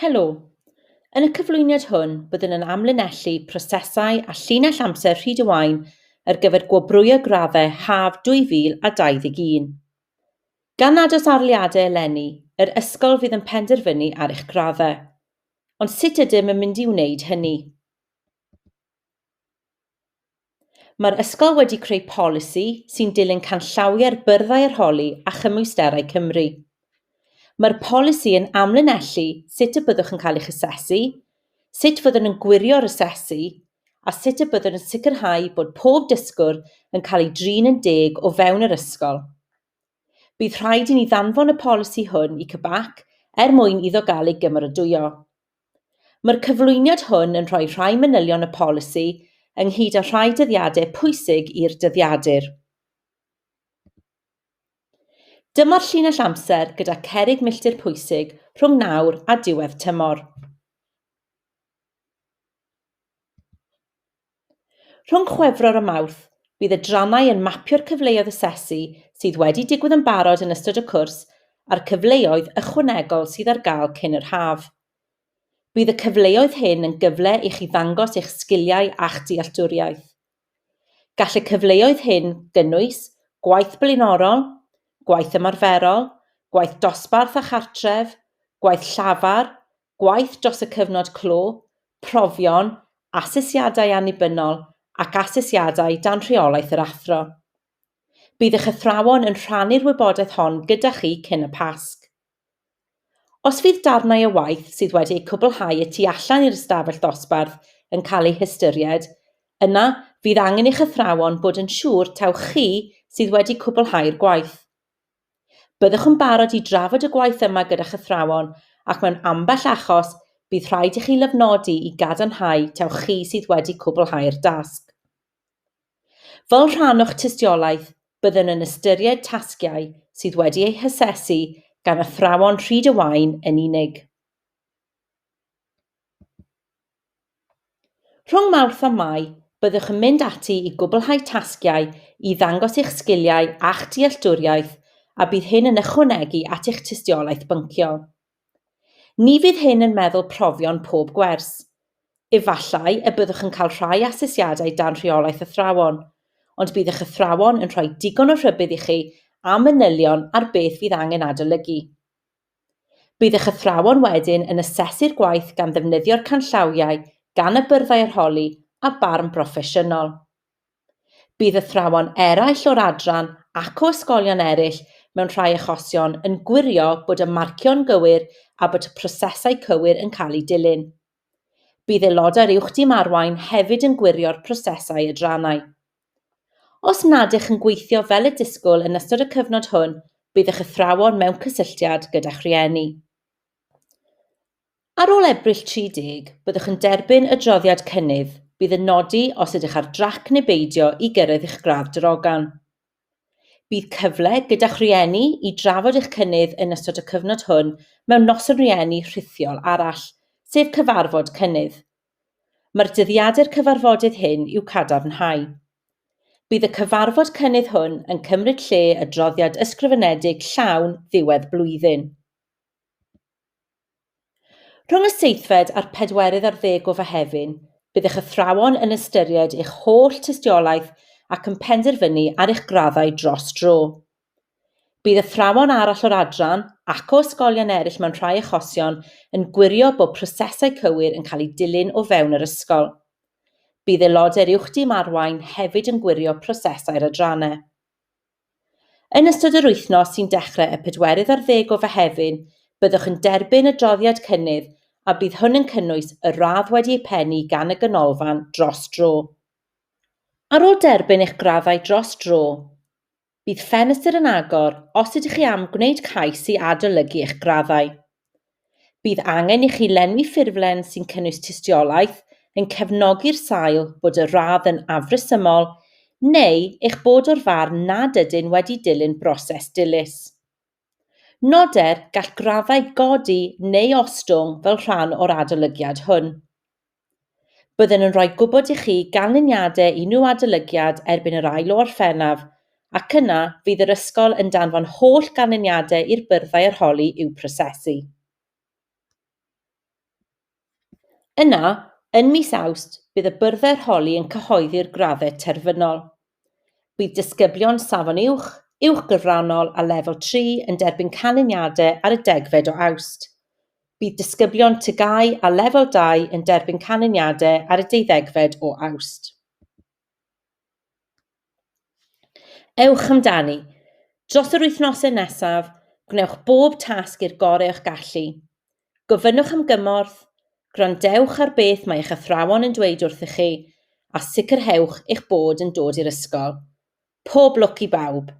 Helo, yn y cyflwyniad hwn byddwn yn amlinellu prosesau a llinell amser Rhydywaun ar gyfer gwobrwyo graddau Haf 2021. Gan nad oes arliadau eleni, yr ysgol fydd yn penderfynu ar eich graddau. Ond sut ydym yn mynd i wneud hynny? Mae'r ysgol wedi creu polisi sy'n dilyn canllawiau'r byrddau arholi a chymwysterau Cymru. Mae'r polisi yn amlinellu sut y byddwch yn cael eich asesu, sut fyddwn yn gwirio'r asesu, a sut y byddwn yn sicrhau bod pob dysgwr yn cael ei drin yn deg o fewn yr ysgol. Bydd rhaid i ni ddanfon y polisi hwn i cybac mwyn iddo gael ei gymeradwyo. Mae'r cyflwyniad hwn yn rhoi rhai manylion y polisi ynghyd â rhai dyddiadau pwysig i'r dyddiadur. Dyma'r llinell amser gyda cerrig milltir pwysig rhwng nawr a diwedd tymor. Rhwng Chwefror a Mawrth, bydd adrannau yn mapio'r cyfleoedd asesu sydd wedi digwydd yn barod yn ystod y cwrs a'r cyfleoedd ychwanegol sydd ar gael cyn yr haf. Bydd y cyfleoedd hyn yn gyfle i chi ddangos eich sgiliau a'ch dealltwriaeth. Gall y cyfleoedd hyn gynnwys gwaith blaenorol, gwaith ymarferol, gwaith dosbarth a chartref, gwaith llafar, gwaith dros y cyfnod clo, profion, asesiadau annibynnol ac asesiadau dan rheolaeth yr athro. Bydd eich athrawon yn rhannu'r wybodaeth hon gyda chi cyn y Pasg. Os fydd darnau y waith sydd wedi eu cwblhau y tu allan i'r ystafell dosbarth yn cael eu hystyried, yna fydd angen eich athrawon bod yn siŵr taw chi sydd wedi cwblhau'r gwaith. Byddwch yn barod i drafod y gwaith yma gyda'ch athrawon ac mewn ambell achos bydd rhaid i chi lofnodi i gadarnhau taw chi sydd wedi cwblhau'r dasg. Fel rhan o'ch tystiolaeth, byddwn yn ystyried tasgiau sydd wedi eu hasesu gan athrawon Rhydywaun yn unig. Rhwng Mawrth a Mai, byddwch yn mynd ati i gwblhau tasgiau i ddangos eich sgiliau a'ch dealltwriaeth a bydd hyn yn ychwanegu at eich tystiolaeth bynciol. Ni fydd hyn yn meddwl profion pob gwers. Efallai y byddwch yn cael rhai asesiadau dan rheolaeth athrawon, ond bydd eich athrawon yn rhoi digon o rhybudd i chi a manylion ar beth fydd angen adolygu. Bydd eich athrawon wedyn yn asesu'r gwaith gan ddefnyddio'r canllawiau gan y byrddau arholi a barn broffesiynol. Bydd athrawon eraill o'r adran ac o ysgolion eraill mewn rhai achosion yn gwirio bod y marcio'n gywir a bod y prosesau cywir yn cael eu dilyn. Bydd aelodau'r uwchdim arwain hefyd yn gwirio'r prosesau adrannau. Os nad ych yn gweithio fel y disgwyl yn ystod y cyfnod hwn, bydd eich athrawon mewn cysylltiad gyda'ch rhieni. Ar ôl Ebrill 30, byddwch yn derbyn adroddiad cynnydd, bydd yn nodi os ydych ar drac neu beidio i gyrraedd eich gradd darogan. Bydd cyfle gyda'ch rhieni i drafod eich cynnydd yn ystod y cyfnod hwn mewn noson rhieni rhithiol arall, sef cyfarfod cynnydd. Mae'r dyddiadur cyfarfodydd hyn i'w cadarnhau. Bydd y cyfarfod cynnydd hwn yn cymryd lle adroddiad ysgrifenedig llawn ddiwedd blwyddyn. Rhwng y 7fed a'r 14 o Fehefin, bydd eich athrawon yn ystyried eich holl tystiolaeth ac yn penderfynu ar eich graddau dros dro. Bydd athrawon arall o'r adran ac o ysgolion eraill mewn rhai achosion yn gwirio bod prosesau cywir yn cael eu dilyn o fewn yr ysgol. Bydd aelodau'r uwchdim arwain hefyd yn gwirio prosesau'r adrannau. Yn ystod yr wythnos sy'n dechrau y 14 o Fehefin, byddwch yn derbyn adroddiad cynnydd a bydd hwn yn cynnwys y radd wedi ei pennu gan y ganolfan dros dro. Ar ôl derbyn eich graddau dros dro, bydd ffenestr yn agor os ydych chi am gwneud cais i adolygu eich graddau. Bydd angen i chi lenwi ffurflen sy'n cynnwys tystiolaeth yn cefnogi'r sail bod y radd yn afresymol neu eich bod o'r farn nad ydyn wedi dilyn broses dilys. Noder gall graddau godi neu ostwng fel rhan o'r adolygiad hwn. Byddwn yn rhoi gwybod i chi ganlyniadau unrhyw adolygiad erbyn yr ail o Orffennaf ac yna fydd yr ysgol yn danfon holl ganlyniadau i'r byrddau arholi i'w prosesu. Yna, yn mis Awst, bydd y byrddau'r holi yn cyhoeddi'r graddau terfynol. Bydd disgyblion safon uwch, uwchgyfrannol a lefel 3 yn derbyn canlyniadau ar y 10 o Awst. Bydd disgyblion tygau a lefel 2 yn derbyn canlyniadau ar y 12 o Awst. Ewch amdani. Dros yr wythnosau nesaf, gwnewch bob tasg i'r gorau o'ch gallu. Gofynnwch am gymorth, gwrandewch ar beth mae eich athrawon yn dweud wrthych chi, a sicrhewch eich bod yn dod i'r ysgol. Pob lwc i bawb.